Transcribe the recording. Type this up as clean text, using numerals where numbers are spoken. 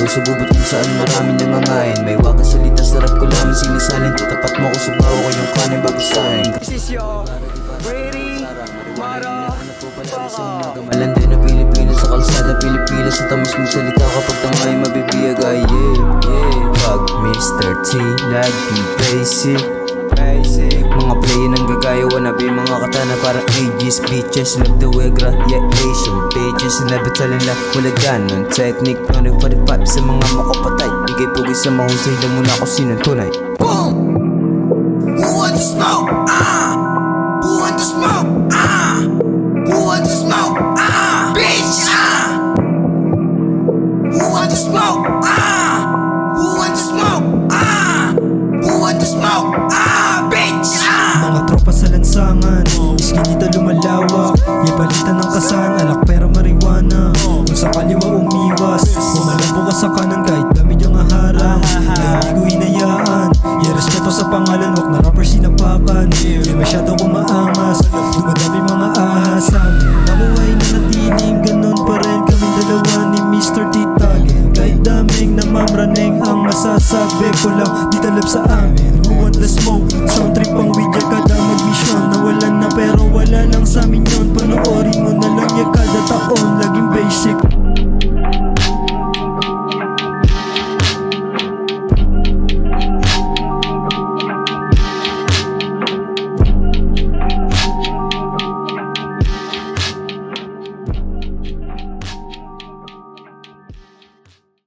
Sugubot kung saan maraming nangangain. May wakas salita, sarap ko lang sinisalin. Tatapat mo ko, subaw ko yung kanin bago sa'kin. This is your pretty Gamalan din na Pilipinas sa kalsada, Pilipinas sa tamis magsalita kapag tangay mabibiyag. Ay pag Mr. T, lagi basic mga play ng gagaya, wannabe mga katana parang ages, bitches, love the wegra, yeah, Asian bitches, never telling na wala ganon technique, 2045 sa mga makapatay, bigay pugay sa mahusay, na muna ako sinang tunay. Boom! Who want to smoke? Who want to smoke? Who want to smoke? Bitch! Who want to smoke? Who want to smoke? Who want to smoke? Bitch! Mga tropa sa lansangan, iski dito lumalawak. Ibalitan ng kasan, alak pera marijuana. Kung sa kaliwa umiwas, umalambo ka sa kanan kahit dami diyang aharang. Na hindi ko hinayaan, respeto sa pangalan, wag na rapper sinapakan. Di masyado kumaangas, dumadami mga ahas sa amin. Nabuhay na natiling, ganun pa rin kaming dalawa ni Mr. Titagin. Kahit daming namamraneng, ang masasabi ko lang di talab sa amin. Who want the smoke? Sound trip ang widya ka